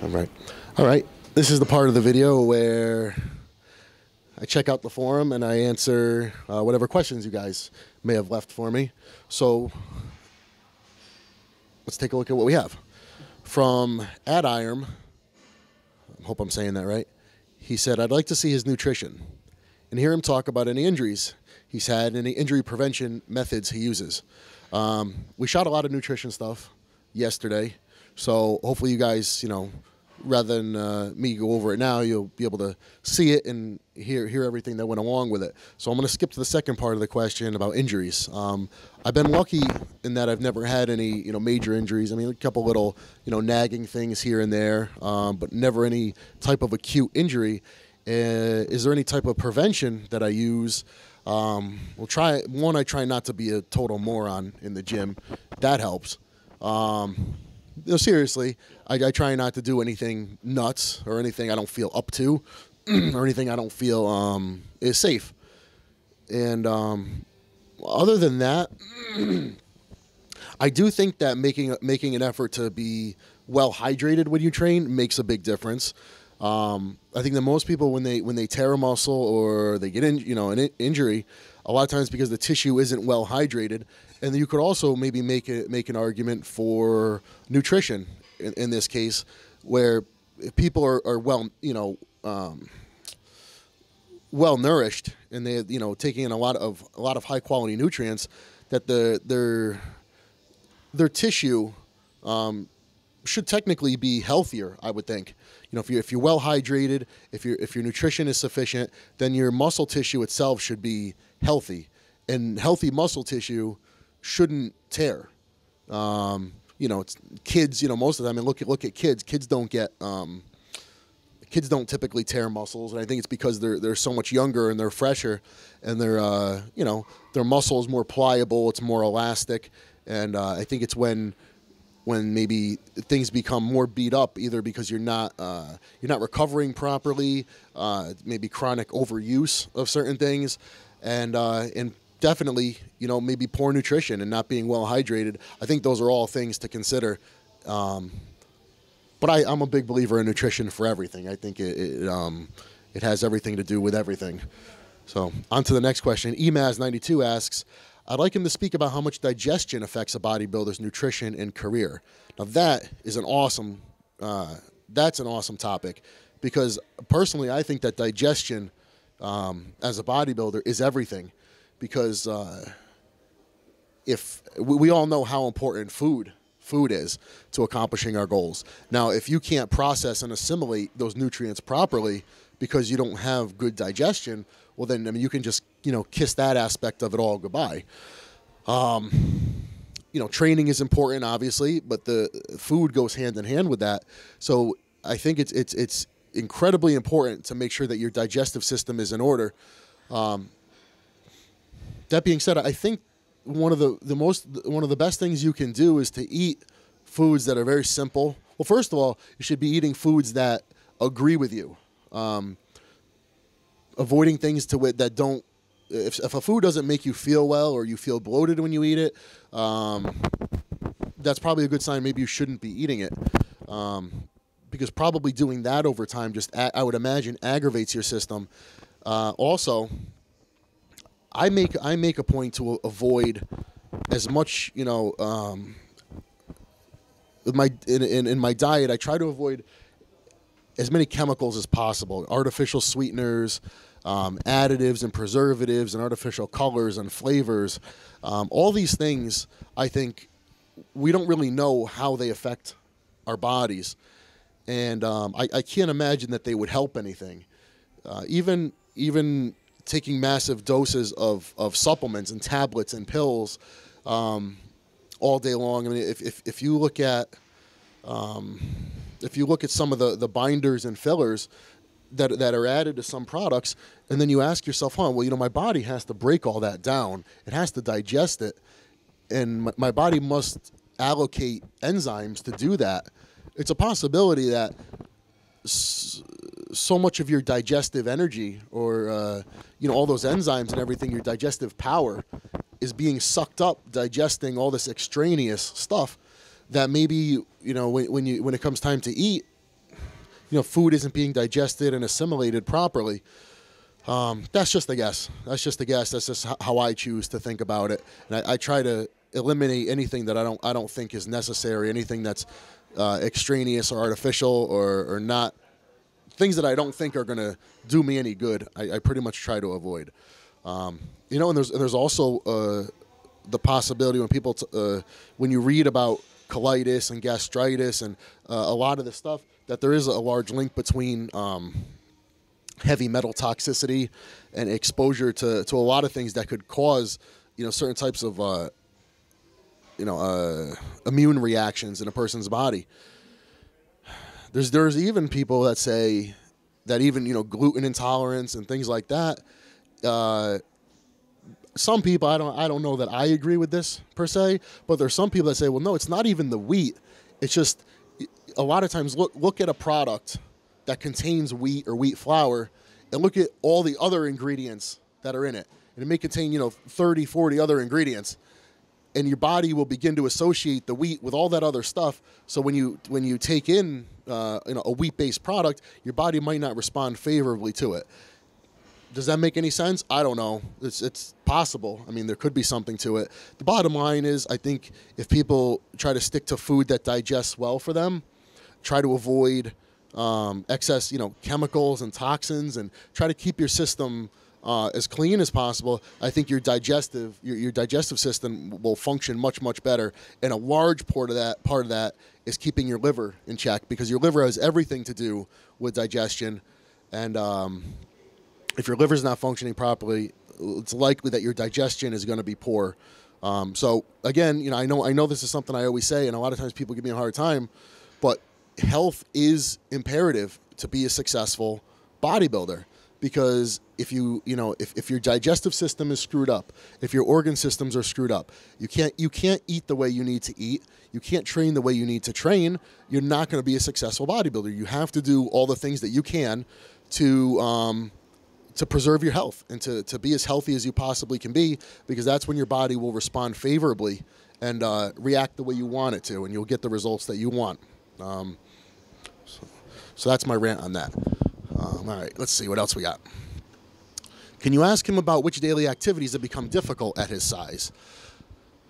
All right. This is the part of the video where I check out the forum and I answer whatever questions you guys may have left for me. So let's take a look at what we have. From @Irem, I hope I'm saying that right. He said, I'd like to see his nutrition and hear him talk about any injuries he's had and any injury prevention methods he uses. We shot a lot of nutrition stuff yesterday, so hopefully you guys, rather than me go over it now, you'll be able to see it and hear everything that went along with it. So I'm going to skip to the second part of the question about injuries. I've been lucky in that I've never had any, major injuries. I mean, a couple little, nagging things here and there, but never any type of acute injury. Is there any type of prevention that I use? I try not to be a total moron in the gym. That helps. Seriously, I try not to do anything nuts or anything I don't feel up to or anything I don't feel is safe. And other than that, I do think that making an effort to be well hydrated when you train makes a big difference. I think that most people when they tear a muscle or they get an injury, a lot of times because the tissue isn't well hydrated. And you could also maybe make an argument for nutrition in this case, where if people are well well nourished and they taking in a lot of high quality nutrients, that their tissue should technically be healthier, I would think. If you're well hydrated, if your nutrition is sufficient, then your muscle tissue itself should be healthy, and healthy muscle tissue shouldn't tear. It's kids. Most of the time, and look at kids. Kids don't typically tear muscles, and I think it's because they're so much younger and they're fresher, and their muscle is more pliable. It's more elastic, and I think it's when maybe things become more beat up, either because you're not recovering properly, maybe chronic overuse of certain things, and definitely, maybe poor nutrition and not being well hydrated. I think those are all things to consider. But I'm a big believer in nutrition for everything. I think it has everything to do with everything. So on to the next question. Emaz92 asks, I'd like him to speak about how much digestion affects a bodybuilder's nutrition and career. Now that is an awesome topic, because personally I think that digestion as a bodybuilder is everything. Because if we all know how important food is to accomplishing our goals. Now, if you can't process and assimilate those nutrients properly because you don't have good digestion, well then, you can just, kiss that aspect of it all goodbye. Training is important, obviously, but the food goes hand in hand with that. So I think it's incredibly important to make sure that your digestive system is in order. That being said, I think one of the best things you can do is to eat foods that are very simple. Well, first of all, you should be eating foods that agree with you. Avoiding things that don't. If a food doesn't make you feel well or you feel bloated when you eat it, that's probably a good sign. Maybe you shouldn't be eating it, because probably doing that over time I would imagine aggravates your system. Also, I make a point to avoid as much, in my diet. I try to avoid as many chemicals as possible, artificial sweeteners, additives and preservatives and artificial colors and flavors. All these things, I think, we don't really know how they affect our bodies, and I can't imagine that they would help anything. Even taking massive doses of supplements and tablets and pills all day long. I mean, if you look at some of the binders and fillers that are added to some products, and then you ask yourself, my body has to break all that down. It has to digest it, and my body must allocate enzymes to do that. It's a possibility that so much of your digestive energy, or all those enzymes and everything, your digestive power, is being sucked up digesting all this extraneous stuff, that maybe when it comes time to eat, food isn't being digested and assimilated properly. That's just a guess. That's just how I choose to think about it. And I try to eliminate anything that I don't think is necessary, anything that's extraneous or artificial or not, things that I don't think are going to do me any good. I pretty much try to avoid. And there's also the possibility when people when you read about colitis and gastritis and a lot of this stuff, that there is a large link between heavy metal toxicity and exposure to a lot of things that could cause certain types of immune reactions in a person's body. There's even people that say that even gluten intolerance and things like that. Some people, I don't know that I agree with this per se, but there's some people that say, well, no, it's not even the wheat. It's just a lot of times look at a product that contains wheat or wheat flour and look at all the other ingredients that are in it. And it may contain 30, 40 other ingredients. And your body will begin to associate the wheat with all that other stuff. So when you take in a wheat-based product, your body might not respond favorably to it. Does that make any sense? I don't know. It's possible. I mean, there could be something to it. The bottom line is, I think if people try to stick to food that digests well for them, try to avoid excess, chemicals and toxins, and try to keep your system as clean as possible, I think your digestive system will function much, much better. And a large part of that is keeping your liver in check, because your liver has everything to do with digestion. And if your liver's not functioning properly, it's likely that your digestion is going to be poor. So again, I know this is something I always say, and a lot of times people give me a hard time, but health is imperative to be a successful bodybuilder. Because if if your digestive system is screwed up, if your organ systems are screwed up, you can't eat the way you need to eat, you can't train the way you need to train, you're not going to be a successful bodybuilder. You have to do all the things that you can to preserve your health and to be as healthy as you possibly can be, because that's when your body will respond favorably and react the way you want it to, and you'll get the results that you want. So that's my rant on that. All right, let's see what else we got. Can you ask him about which daily activities have become difficult at his size?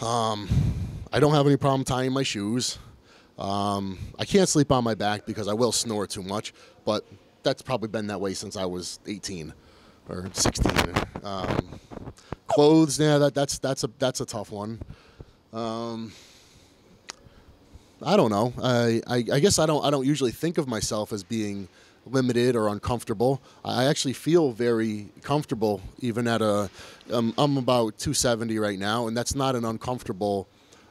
I don't have any problem tying my shoes. I can't sleep on my back because I will snore too much, but that's probably been that way since I was 18 or 16. Clothes, yeah, that's a tough one. I don't know. I guess I don't usually think of myself as being limited or uncomfortable. I actually feel very comfortable even at I'm about 270 right now, and that's not an uncomfortable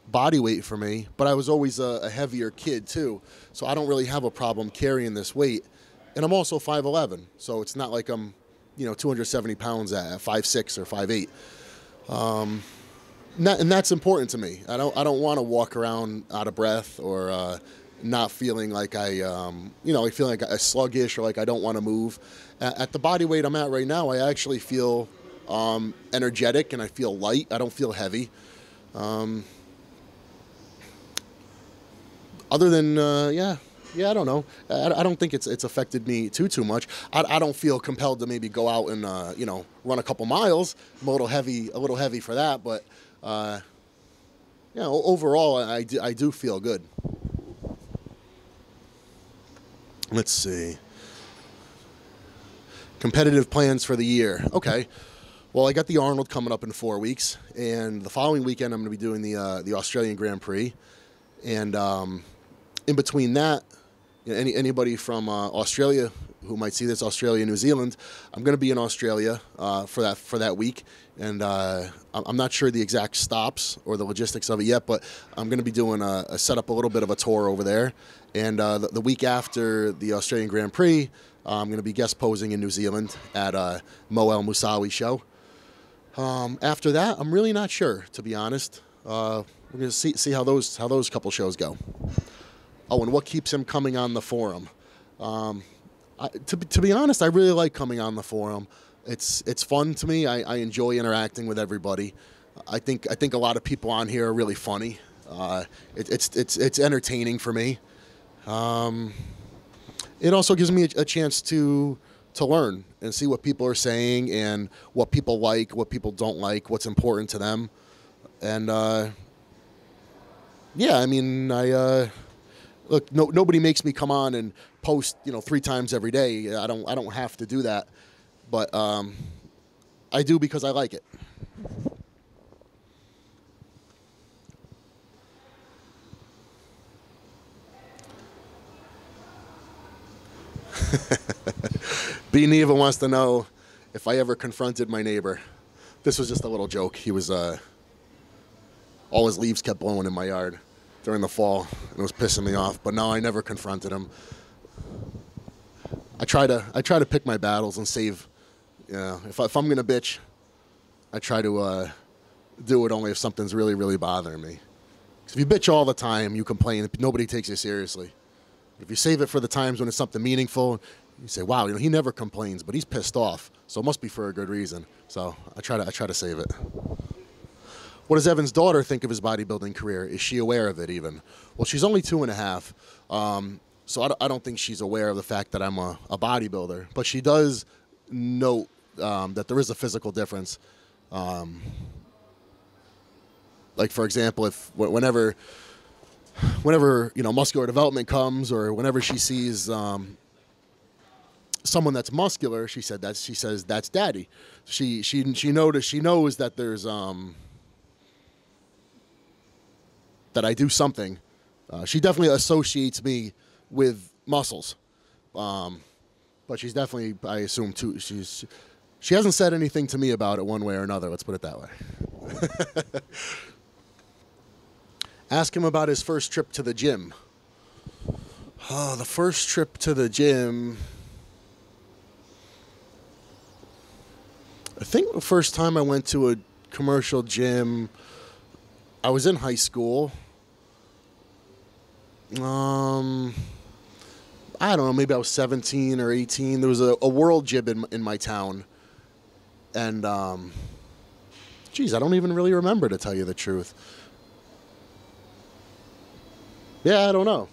body weight for me, but I was always a heavier kid too, so I don't really have a problem carrying this weight. And I'm also 5'11", so it's not like I'm 270 pounds at 5'6" or 5'8". And that's important to me. I don't want to walk around out of breath or not feeling like like feeling like sluggish or like I don't want to move. At the body weight I'm at right now, I actually feel energetic and I feel light. I don't feel heavy. Other than I don't know. I don't think it's affected me too much. I don't feel compelled to maybe go out and run a couple miles. I'm a little heavy for that, but overall I do feel good. Let's see. Competitive plans for the year. Okay. Well, I got the Arnold coming up in 4 weeks, and the following weekend I'm going to be doing the Australian Grand Prix, and in between that, anybody from Australia who might see this, Australia, New Zealand, I'm going to be in Australia for that week, and I'm not sure the exact stops or the logistics of it yet, but I'm going to be doing set up a little bit of a tour over there, and the week after the Australian Grand Prix, I'm going to be guest posing in New Zealand at Mo El Musawi show. After that, I'm really not sure, to be honest. We're going to see how those couple shows go. Oh, and what keeps him coming on the forum? To be honest, I really like coming on the forum. It's fun to me. I enjoy interacting with everybody. I think a lot of people on here are really funny. It's entertaining for me. it also gives me a chance to learn and see what people are saying and what people like, what people don't like, what's important to them. And yeah, I mean, look, nobody makes me come on and post, 3 times every day. I don't have to do that, but I do because I like it. B. Neva wants to know if I ever confronted my neighbor. This was just a little joke. He was all his leaves kept blowing in my yard during the fall, and it was pissing me off. But no, I never confronted him. I try to pick my battles and save. If I'm gonna bitch, I try to do it only if something's really, really bothering me. 'Cause if you bitch all the time, you complain, nobody takes you seriously. But if you save it for the times when it's something meaningful, you say, "Wow, he never complains, but he's pissed off, so it must be for a good reason." So I try to save it. What does Evan's daughter think of his bodybuilding career? Is she aware of it even? Well, she's only 2.5, so I don't think she's aware of the fact that I'm a bodybuilder. But she does note that there is a physical difference. Like, for example, whenever muscular development comes, or whenever she sees someone that's muscular, she says that's daddy. She knows that there's that I do something. She definitely associates me with muscles, but she's definitely, I assume, too. She hasn't said anything to me about it one way or another. Let's put it that way. Ask him about his first trip to the gym. The first trip to the gym. I think the first time I went to a commercial gym, I was in high school. I don't know, maybe I was 17 or 18. There was a world gym in my town. And, I don't even really remember, to tell you the truth. Yeah, I don't know.